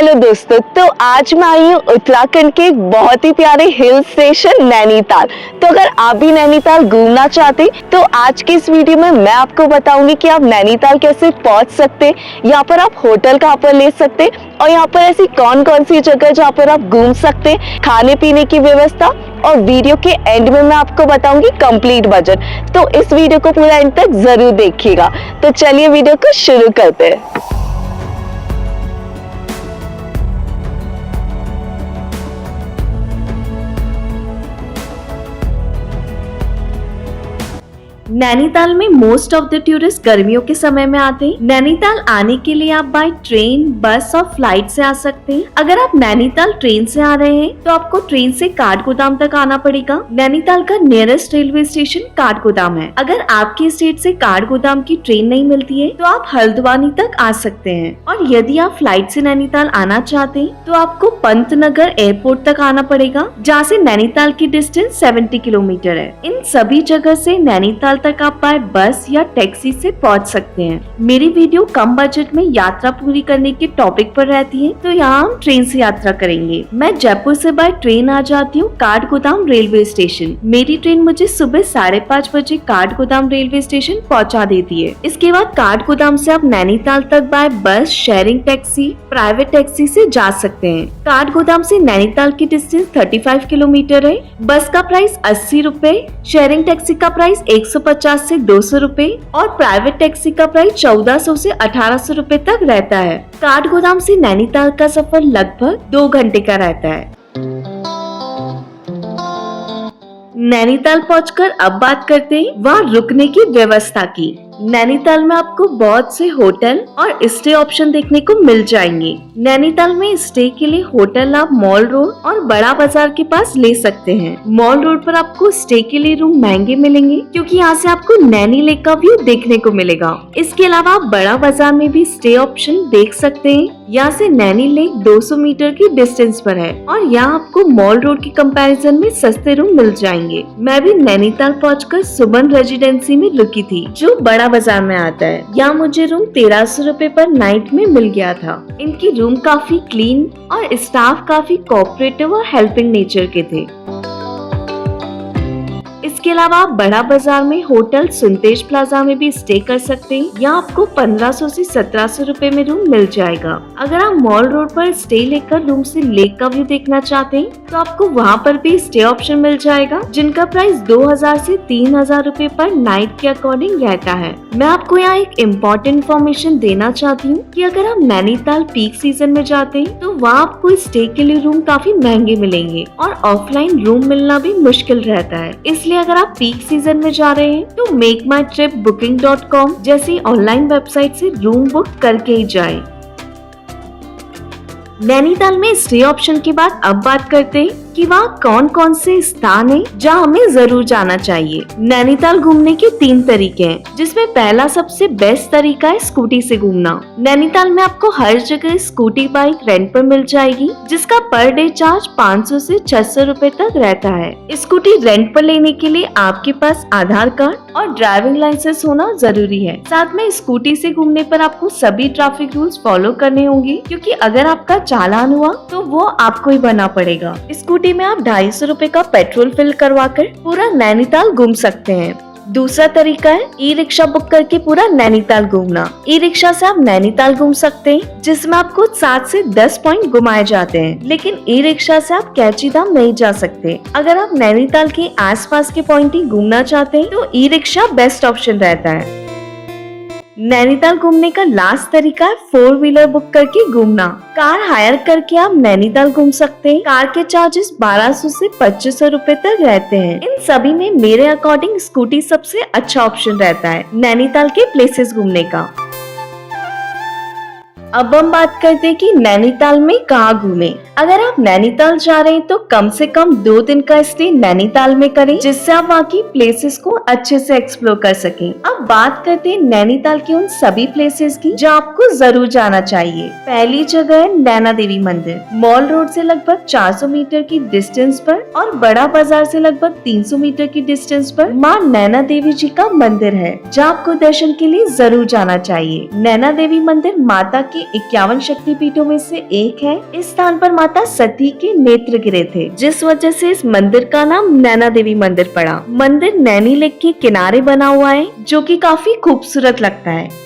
Hello दोस्तों, तो आज मैं आई हूँ उत्तराखंड के एक बहुत ही प्यारे हिल स्टेशन नैनीताल। तो अगर आप भी नैनीताल घूमना चाहते हैं तो आज के इस वीडियो में मैं आपको बताऊंगी कि आप नैनीताल कैसे पहुंच सकते हैं, यहाँ पर आप होटल कहाँ पर ले सकते हैं और यहाँ पर ऐसी कौन कौन सी जगह जहाँ पर आप घूम सकते हैं, खाने पीने की व्यवस्था। और वीडियो के एंड में मैं आपको बताऊंगी कंप्लीट बजट। तो इस वीडियो को पूरा एंड तक जरूर देखिएगा। तो चलिए वीडियो को शुरू करते हैं। नैनीताल में मोस्ट ऑफ द टूरिस्ट गर्मियों के समय में आते हैं। नैनीताल आने के लिए आप बाय ट्रेन, बस और फ्लाइट से आ सकते हैं। अगर आप नैनीताल ट्रेन से आ रहे हैं तो आपको ट्रेन से काठगोदाम तक आना पड़ेगा। नैनीताल का नियरेस्ट रेलवे स्टेशन काठगोदाम है। अगर आपके स्टेट से काठगोदाम की ट्रेन नहीं मिलती है तो आप हल्द्वानी तक आ सकते हैं। और यदि आप फ्लाइट से नैनीताल आना चाहते हैं तो आपको पंतनगर एयरपोर्ट तक आना पड़ेगा, जहाँ से नैनीताल की डिस्टेंस 70 किलोमीटर है। इन सभी जगह से नैनीताल तक आप बाय बस या टैक्सी से पहुंच सकते हैं। मेरी वीडियो कम बजट में यात्रा पूरी करने के टॉपिक पर रहती है, तो यहाँ हम ट्रेन से यात्रा करेंगे। मैं जयपुर से बाय ट्रेन आ जाती हूँ काठगोदाम रेलवे स्टेशन। मेरी ट्रेन मुझे सुबह 5:30 बजे काठगोदाम रेलवे स्टेशन पहुँचा देती है। इसके बाद काठगोदाम से आप नैनीताल तक बाय बस, शेयरिंग टैक्सी, प्राइवेट टैक्सी से जा सकते हैं। काठगोदाम से नैनीताल की डिस्टेंस 35 किलोमीटर है। बस का प्राइस 80 रुपए, शेयरिंग टैक्सी का प्राइस 150 से 200 रुपए और प्राइवेट टैक्सी का प्राइस 1400 से 1800 रुपए तक रहता है। काठगोदाम से नैनीताल का सफर लगभग 2 घंटे का रहता है। नैनीताल पहुंचकर अब बात करते हैं वहाँ रुकने की व्यवस्था की। नैनीताल में आपको बहुत से होटल और स्टे ऑप्शन देखने को मिल जाएंगे। नैनीताल में स्टे के लिए होटल आप मॉल रोड और बड़ा बाजार के पास ले सकते हैं। मॉल रोड पर आपको स्टे के लिए रूम महंगे मिलेंगे, क्योंकि यहाँ से आपको नैनी लेक का व्यू देखने को मिलेगा। इसके अलावा आप बड़ा बाजार में भी स्टे ऑप्शन देख सकते हैं। यहाँ से नैनी लेक 200 मीटर की डिस्टेंस पर है और यहाँ आपको मॉल रोड के कंपैरिजन में सस्ते रूम मिल जाएंगे। मैं भी नैनीताल पहुँचकर सुमन रेजिडेंसी में रुकी थी, जो बड़ा बाजार में आता है। यहाँ मुझे रूम 1300 रुपए पर नाइट में मिल गया था। इनकी रूम काफी क्लीन और स्टाफ काफी कोऑपरेटिव और हेल्पिंग नेचर के थे। इसके अलावा आप बड़ा बाजार में होटल सुनतेज प्लाजा में भी स्टे कर सकते हैं। यहाँ आपको 1500 से 1700 रुपए में रूम मिल जाएगा। अगर आप मॉल रोड पर स्टे लेकर रूम से लेक का व्यू देखना चाहते हैं तो आपको वहाँ पर भी स्टे ऑप्शन मिल जाएगा, जिनका प्राइस 2000 से 3000 रुपए पर नाइट के अकॉर्डिंग रहता है। मैं आपको यहाँ एक इम्पोर्टेंट इन्फॉर्मेशन देना चाहती हूँ कि अगर आप नैनीताल पीक सीजन में जाते हैं तो वहाँ आपको स्टे के लिए रूम काफी महंगे मिलेंगे और ऑफलाइन रूम मिलना भी मुश्किल रहता है। इसलिए अगर आप पीक सीजन में जा रहे हैं तो मेकमाईट्रिपबुकिंग.com जैसी ऑनलाइन वेबसाइट से रूम बुक करके ही जाएं। नैनीताल में स्टे ऑप्शन के बाद अब बात करते हैं कि वहाँ कौन कौन से स्थान हैं जहाँ हमें जरूर जाना चाहिए। नैनीताल घूमने के 3 तरीके हैं, जिसमें पहला सबसे बेस्ट तरीका है स्कूटी से घूमना। नैनीताल में आपको हर जगह स्कूटी बाइक रेंट पर मिल जाएगी, जिसका पर डे चार्ज 500 से 600 रुपए तक रहता है। स्कूटी रेंट पर लेने के लिए आपके पास आधार कार्ड और ड्राइविंग लाइसेंस होना जरूरी है। साथ में स्कूटी से घूमने पर आपको सभी ट्रैफिक रूल्स फॉलो करने होंगे, क्योंकि अगर आपका चालान हुआ तो वो आपको ही भरना पड़ेगा। स्कूटी में आप 250 रुपए का पेट्रोल फिल करवाकर पूरा नैनीताल घूम सकते हैं। दूसरा तरीका है ई रिक्शा बुक करके पूरा नैनीताल घूमना। ई रिक्शा से आप नैनीताल घूम सकते हैं, जिसमें आपको 7 से 10 पॉइंट घुमाए जाते हैं, लेकिन ई रिक्शा से आप कैचीधाम नहीं जा सकते। अगर आप नैनीताल के आसपास के पॉइंट ही घूमना चाहते हैं तो ई रिक्शा बेस्ट ऑप्शन रहता है। नैनीताल घूमने का लास्ट तरीका है 4 व्हीलर बुक करके घूमना। कार हायर करके आप नैनीताल घूम सकते हैं। कार के चार्जेस 1200 से 2500 रुपए तक रहते हैं। इन सभी में मेरे अकॉर्डिंग स्कूटी सबसे अच्छा ऑप्शन रहता है नैनीताल के प्लेसेस घूमने का। अब हम बात करते हैं कि नैनीताल में कहाँ घूमें। अगर आप नैनीताल जा रहे हैं तो कम से कम 2 दिन का स्टे नैनीताल में करें, जिससे आप वहाँ की प्लेसेस को अच्छे से एक्सप्लोर कर सकें। अब बात करते हैं नैनीताल के उन सभी प्लेसेस की जो आपको जरूर जाना चाहिए। पहली जगह है नैना देवी मंदिर। मॉल रोड से लगभग 400 मीटर की डिस्टेंस पर और बड़ा बाजार से लगभग 300 मीटर की डिस्टेंस पर माँ नैना देवी जी का मंदिर है, जहाँ आपको दर्शन के लिए जरूर जाना चाहिए। नैना देवी मंदिर माता के 51 शक्तिपीठों में से एक है। इस स्थान पर माता सती के नेत्र गिरे थे, जिस वजह से इस मंदिर का नाम नैना देवी मंदिर पड़ा। मंदिर नैनी लेक के किनारे बना हुआ है, जो कि काफी खूबसूरत लगता है।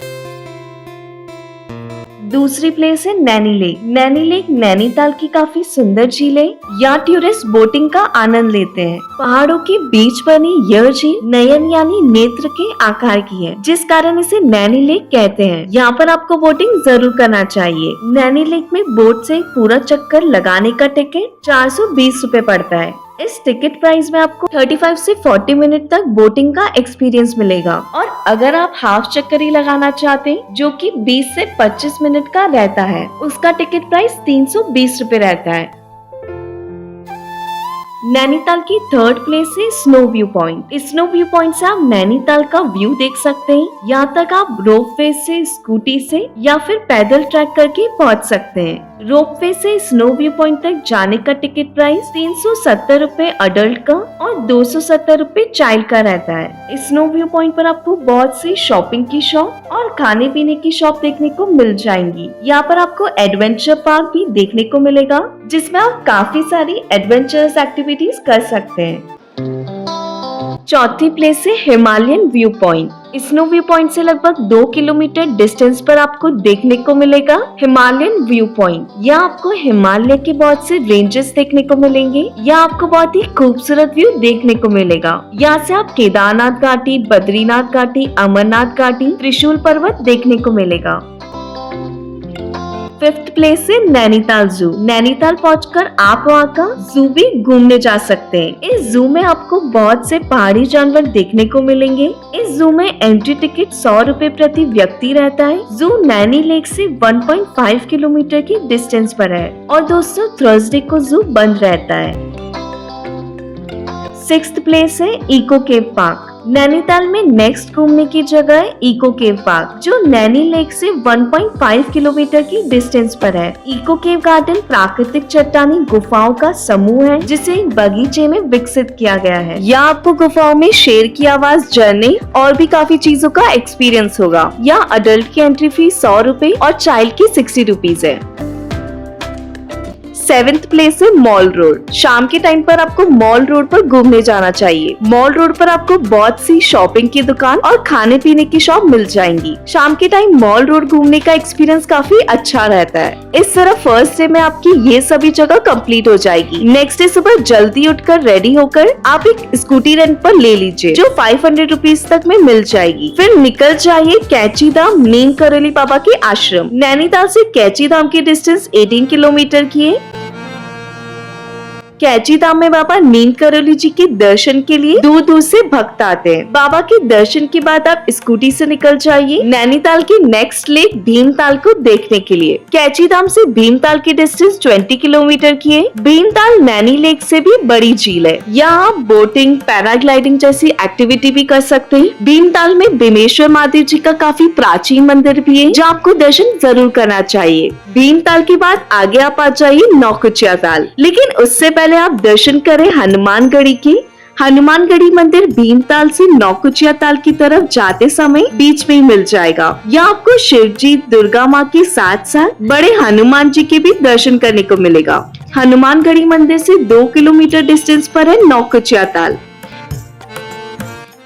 दूसरी प्लेस है नैनी लेक। नैनी लेक नैनीताल की काफी सुंदर झील है। यहाँ टूरिस्ट बोटिंग का आनंद लेते हैं। पहाड़ों के बीच बनी यह झील नयन यानी नेत्र के आकार की है, जिस कारण इसे नैनी लेक कहते हैं। यहाँ पर आपको बोटिंग जरूर करना चाहिए। नैनी लेक में बोट से पूरा चक्कर लगाने का टिकट 420 रूपए पड़ता है। इस टिकट प्राइस में आपको 35 से 40 मिनट तक बोटिंग का एक्सपीरियंस मिलेगा। और अगर आप हाफ चक्कर ही लगाना चाहते हैं, जो कि 20 से 25 मिनट का रहता है, उसका टिकट प्राइस 320 रूपए रहता है। नैनीताल की थर्ड प्लेस है snow view point. Snow view point से आप नैनीताल का व्यू देख सकते हैं। यहाँ तक आप रोपवे से, स्कूटी से या फिर पैदल ट्रैक करके पहुँच सकते हैं। रोपवे से स्नो व्यू पॉइंट तक जाने का टिकट प्राइस 370 रूपए अडल्ट का और 270 रूपए चाइल्ड का रहता है। स्नो व्यू पॉइंट पर आपको बहुत सी शॉपिंग की शॉप और खाने पीने की शॉप देखने को मिल जाएंगी। यहाँ पर आपको एडवेंचर पार्क भी देखने को मिलेगा, जिसमें आप काफी सारी एडवेंचरस एक्टिविटीज कर सकते हैं। चौथी प्लेस है Himalayan view point. Snow view point से लगभग 2 किलोमीटर डिस्टेंस पर आपको देखने को मिलेगा हिमालयन व्यू पॉइंट। यहाँ आपको हिमालय के बहुत से रेंजेस देखने को मिलेंगे। यहाँ आपको बहुत ही खूबसूरत व्यू देखने को मिलेगा। यहाँ से आप केदारनाथ घाटी, बद्रीनाथ घाटी, अमरनाथ घाटी, त्रिशूल पर्वत देखने को मिलेगा। फिफ्थ प्लेस है नैनीताल जू। नैनीताल पहुंचकर आप वहाँ का जू भी घूमने जा सकते हैं। इस जू में आपको बहुत से पहाड़ी जानवर देखने को मिलेंगे। इस जू में एंट्री टिकट 100 रूपए प्रति व्यक्ति रहता है। जू नैनी लेक से 1.5 किलोमीटर की डिस्टेंस पर है। और दोस्तों, थर्सडे को जू बंद रहता है। सिक्स्थ प्लेस है इको केव पार्क। नैनीताल में नेक्स्ट घूमने की जगह है इको केव पार्क, जो नैनी लेक से 1.5 किलोमीटर की डिस्टेंस पर है। इको केव गार्डन प्राकृतिक चट्टानी गुफाओं का समूह है, जिसे एक बगीचे में विकसित किया गया है। यहाँ आपको गुफाओं में शेर की आवाज, झरने और भी काफी चीजों का एक्सपीरियंस होगा। यहाँ अडल्ट की एंट्री फीस 100 रूपए और चाइल्ड की 60 रुपीज है। सेवेंथ प्लेस है मॉल रोड। शाम के टाइम पर आपको मॉल रोड पर घूमने जाना चाहिए। मॉल रोड पर आपको बहुत सी शॉपिंग की दुकान और खाने पीने की शॉप मिल जाएंगी। शाम के टाइम मॉल रोड घूमने का एक्सपीरियंस काफी अच्छा रहता है। इस तरह फर्स्ट डे में आपकी ये सभी जगह कंप्लीट हो जाएगी। नेक्स्ट डे सुबह जल्दी उठकर रेडी होकर आप एक स्कूटी रेंट पर ले लीजिए, जो 500 रुपीज तक में मिल जाएगी। फिर निकल जाइए कैची धाम नीम करोली बाबा के आश्रम। नैनीताल से कैची धाम की डिस्टेंस 18 किलोमीटर की है। कैची धाम में बाबा नीम करोली जी के दर्शन के लिए दूर दूर से भक्त आते हैं। बाबा के दर्शन के बाद आप स्कूटी से निकल जाइए नैनीताल की नेक्स्ट लेक भीमताल को देखने के लिए। कैची धाम से भीमताल की डिस्टेंस 20 किलोमीटर की है। भीमताल नैनी लेक से भी बड़ी झील है। यहाँ आप बोटिंग, पैराग्लाइडिंग जैसी एक्टिविटी भी कर सकते हैं। भीमताल में भीमेश्वर महादेव जी का काफी प्राचीन मंदिर भी है, जहाँ आपको दर्शन जरूर करना चाहिए। भीमताल के बाद आगे आप आ जाइए नौकुचिया ताल, लेकिन उससे पहले आप दर्शन करें हनुमानगढ़ी की। हनुमानगढ़ी मंदिर भीमताल से नौकुचिया ताल की तरफ जाते समय बीच में ही मिल जाएगा। यहाँ आपको शिव जी, दुर्गा माँ के साथ साथ बड़े हनुमान जी के भी दर्शन करने को मिलेगा। हनुमानगढ़ी मंदिर से 2 किलोमीटर डिस्टेंस पर है नौकुचिया ताल।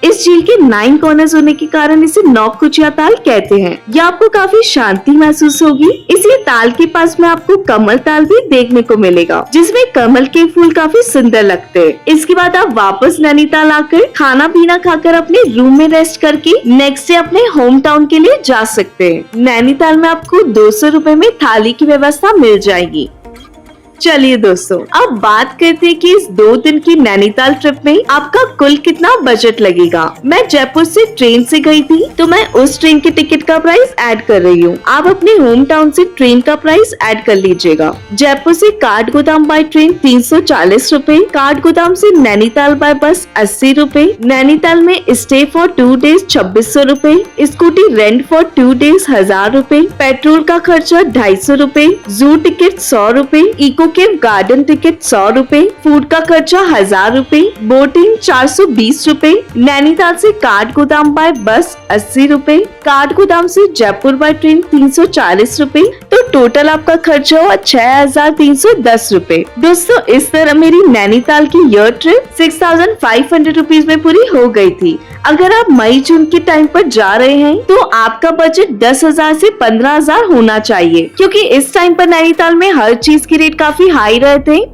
इस झील के 9 कॉर्नर्स होने के कारण इसे नौकुचिया ताल कहते हैं। यह आपको काफी शांति महसूस होगी। इसी ताल के पास में आपको कमल ताल भी देखने को मिलेगा, जिसमें कमल के फूल काफी सुंदर लगते हैं। इसके बाद आप वापस नैनीताल आकर खाना पीना खाकर अपने रूम में रेस्ट करके नेक्स्ट डे अपने होम टाउन के लिए जा सकते हैं। नैनीताल में आपको 200 रूपए में थाली की व्यवस्था मिल जाएगी। चलिए दोस्तों, अब बात करते हैं कि इस 2 दिन की नैनीताल ट्रिप में आपका कुल कितना बजट लगेगा। मैं जयपुर से ट्रेन से गई थी, तो मैं उस ट्रेन के टिकट का प्राइस ऐड कर रही हूँ। आप अपने होम टाउन से ट्रेन का प्राइस ऐड कर लीजिएगा। जयपुर से काठगोदाम बाय ट्रेन 340 रूपए, काठगोदाम से नैनीताल बाय बस 80 रूपए, नैनीताल में स्टे फॉर 2 डेज 2600 रूपए, स्कूटी रेंट फॉर 2 डेज 1000 रूपए, पेट्रोल का खर्चा 250 रूपए, जू टिकट 100 रूपए, eco eco cave garden ticket 100 रूपए, फूड का खर्चा 1000 रूपए, बोटिंग 420 रूपए, नैनीताल से काठगोदाम बाय बस 80 रूपए, काठगोदाम से जयपुर बाय ट्रेन 340 रूपए। तो टोटल आपका खर्चा हुआ 6310 रूपए। दोस्तों, इस तरह मेरी नैनीताल की ईयर ट्रिप 6500 रुपीज में पूरी हो गई थी। अगर आप मई जून के टाइम पर जा रहे हैं तो आपका बजट 10,000 से 15,000 होना चाहिए, क्योंकि इस टाइम पर नैनीताल में हर चीज के रेट काफी हाई रहते हैं।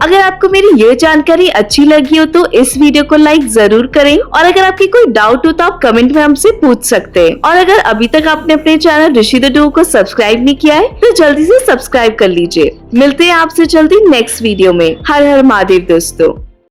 अगर आपको मेरी ये जानकारी अच्छी लगी हो तो इस वीडियो को लाइक जरूर करें, और अगर आपकी कोई डाउट हो तो आप कमेंट में हमसे पूछ सकते हैं। और अगर अभी तक आपने अपने चैनल ऋषि द डुओ को सब्सक्राइब नहीं किया है तो जल्दी से सब्सक्राइब कर लीजिए। मिलते हैं आपसे जल्दी नेक्स्ट वीडियो में। हर हर महादेव दोस्तों।